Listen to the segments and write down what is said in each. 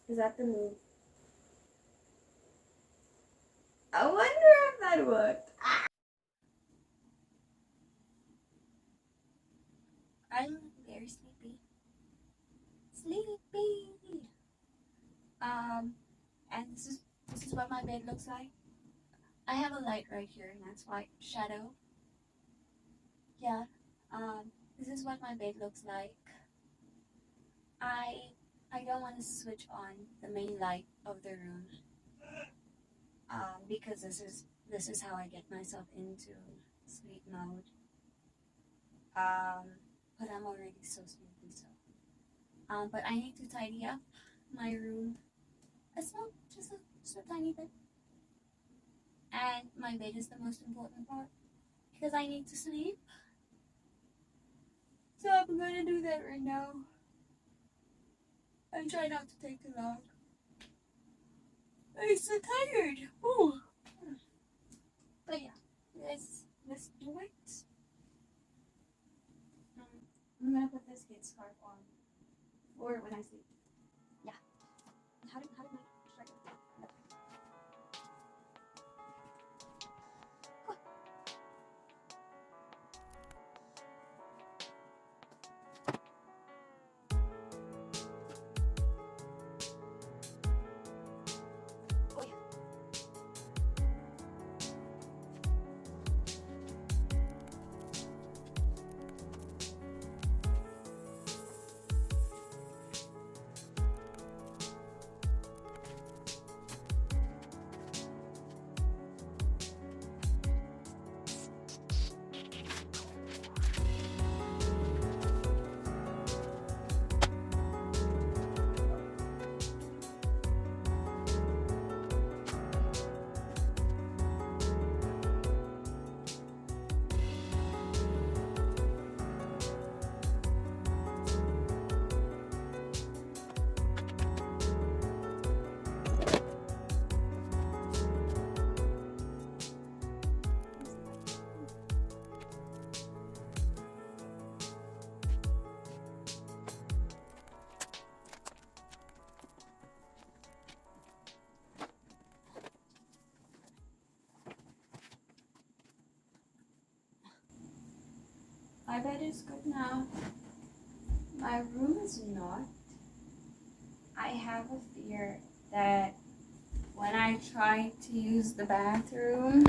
Is that the move? I wonder if that worked. I'm very sleepy. Sleepy. And this is what my bed looks like. I have a light right here, and that's white shadow. Yeah. This is what my bed looks like. I I don't want to switch on the main light of the room. Because this is how I get myself into sleep mode. But I'm already so sleepy, so. But I need to tidy up my room. It's not just a tiny bit. And my bed is the most important part because I need to sleep. So I'm gonna do that right now. I try not to take too long. I'm so tired. Ooh. But yeah, let's do it. I'm gonna put this kid scarf on, or when I sleep. Yeah. How did my shirt go? Oh yeah. My bed is good now. My room is not. I have a fear that when I try to use the bathroom,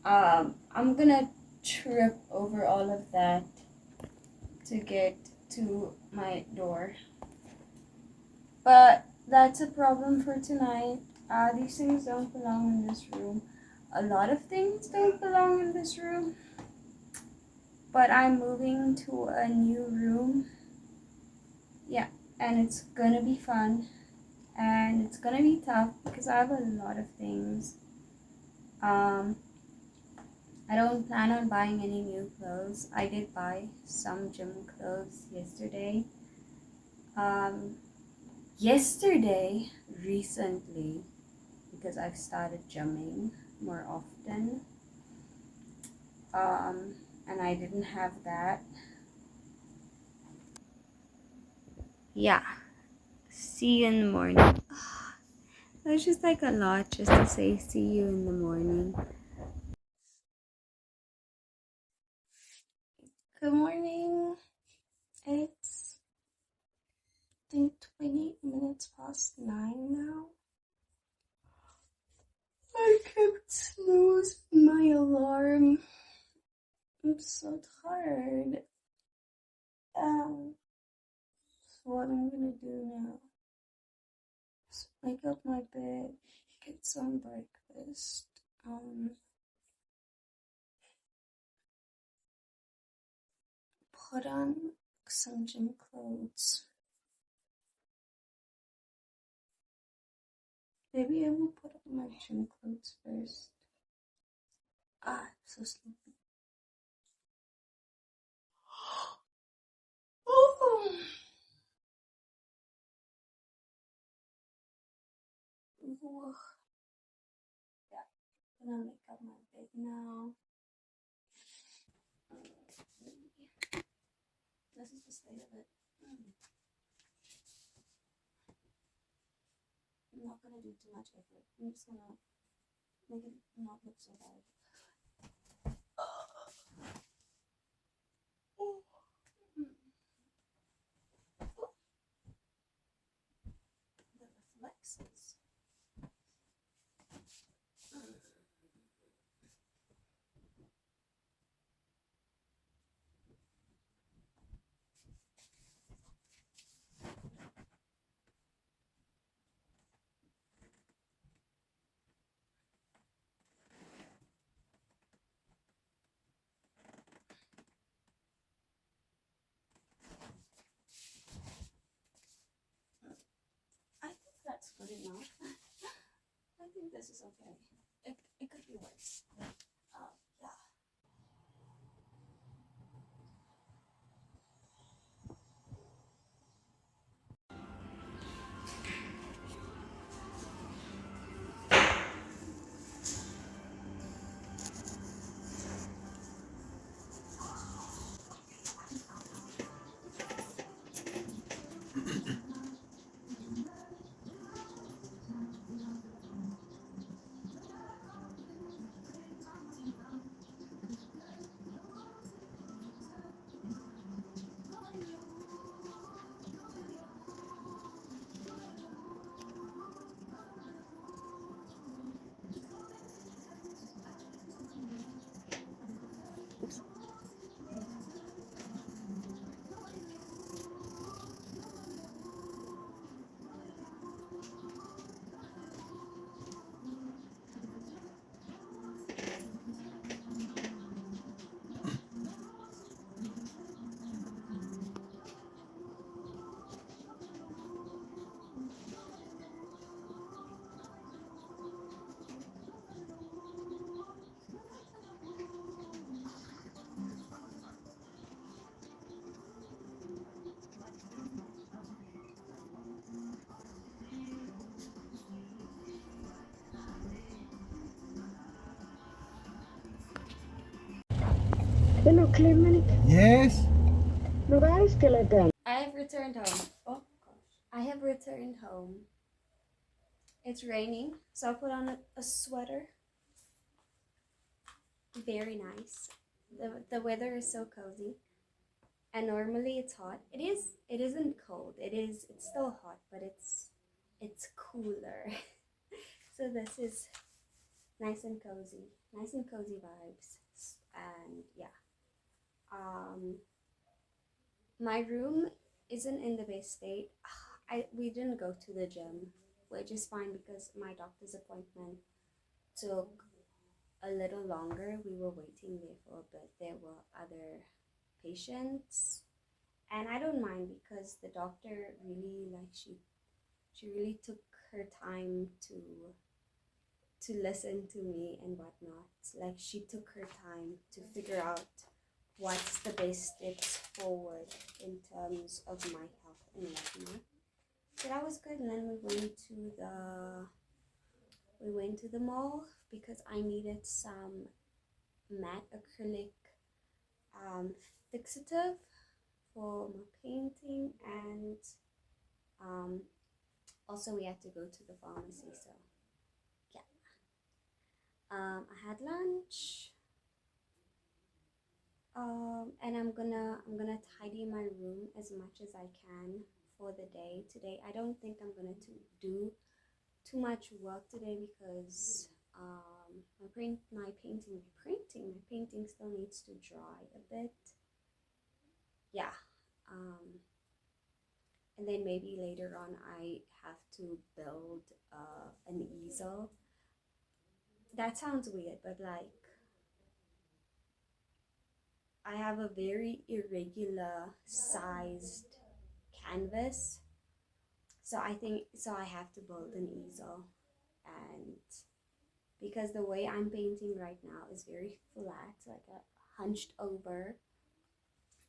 I'm gonna trip over all of that to get to my door. But that's a problem for tonight. These things don't belong in this room. A lot of things don't belong in this room. But I'm moving to a new room. Yeah, and it's gonna be fun. And it's gonna be tough because I have a lot of things. I don't plan on buying any new clothes. I did buy some gym clothes yesterday. Recently, because I've started gymming more often. And I didn't have that. Yeah. See you in the morning. That's just like a lot just to say see you in the morning. Good morning. It's I think 20 minutes past 9 now. I kept snoozing my alarm. I'm so tired. So what I'm gonna do now is make up my bed, get some breakfast, put on some gym clothes. Maybe I will put on my gym clothes first. I'm so sleepy. Oh. Yeah, I'm gonna make up my bed now. This is the state of it. I'm not gonna do too much effort. I'm just gonna make it not look so bad. The reflexes. I think that's good enough. I think this is okay. It could be worse. Yeah. Hello, Clement. Yes. Lugares que la dan. I have returned home. Oh gosh. I have returned home. It's raining, so I put on a sweater. Very nice. The weather is so cozy. And normally it's hot. It isn't cold. It's still hot, but it's cooler. So this is nice and cozy. Nice and cozy vibes. And yeah. My room isn't in the best state. We didn't go to the gym, which is fine because my doctor's appointment took a little longer. We were waiting there for a bit. There were other patients, and I don't mind because the doctor really she really took her time to listen to me and whatnot. Like she took her time to figure out what's the best steps forward in terms of my health and whatnot. So that was good. And then we went to the mall because I needed some matte acrylic fixative for my painting, and also we had to go to the pharmacy. So yeah, I had lunch. And I'm gonna tidy my room as much as I can for the day today. I don't think I'm gonna do too much work today because my painting still needs to dry a bit. Yeah. And then maybe later on I have to build an easel. That sounds weird, but like I have a very irregular sized canvas, so I have to build an easel. And because the way I'm painting right now is very flat, like a hunched over,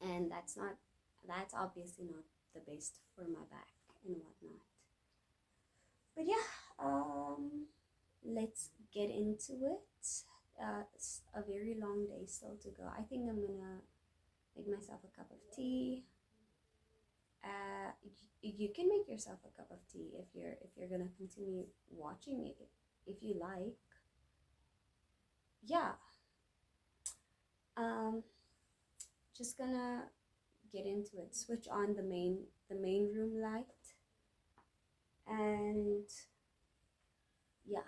and that's obviously not the best for my back and whatnot. But yeah, let's get into it. It's a very long day still to go. I think I'm gonna make myself a cup of tea You can make yourself a cup of tea if you're gonna continue watching it if you like. Yeah. Um, just gonna get into it. Switch on the main room light, and yeah.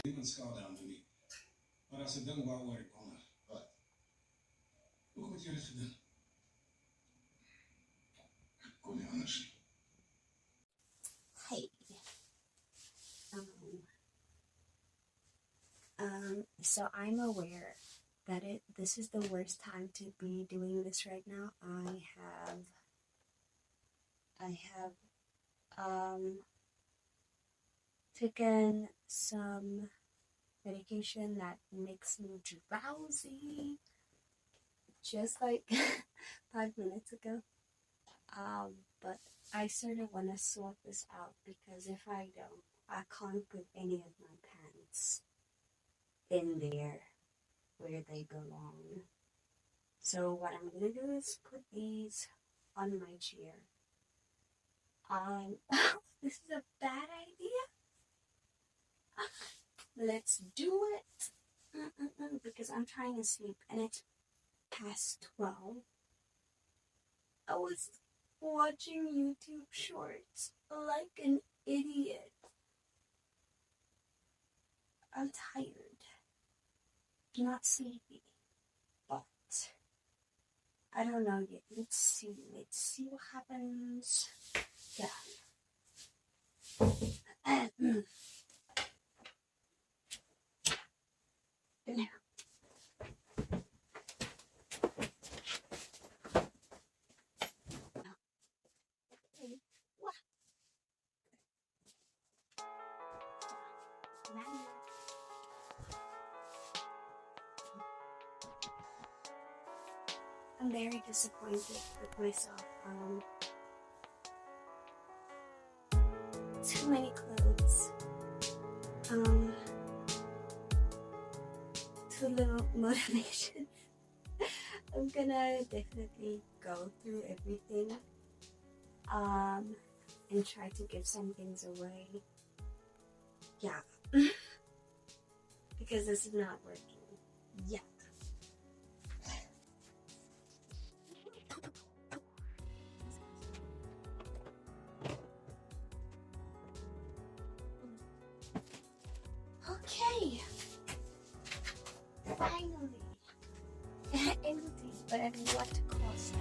Livet ska det aldrig bli. Men alltså den var året gånger. Vad kommer att göra för den? Kom igen annars. Hey. So I'm aware that this is the worst time to be doing this right now. I have taken some medication that makes me drowsy just like 5 minutes ago. But I sort of want to sort this out because if I don't, I can't put any of my pants in there where they belong. So what I'm gonna do is put these on my chair. This is a bad idea. Let's do it because I'm trying to sleep and it's past 12. I was watching YouTube shorts like an idiot. I'm tired, not sleepy, but I don't know yet. Let's see what happens. Yeah. I'm very disappointed with myself. Too many clothes. Too little motivation. I'm gonna definitely go through everything. And try to give some things away. Yeah. Because this is not working yet. Okay. Finally. Empty, but at what cost?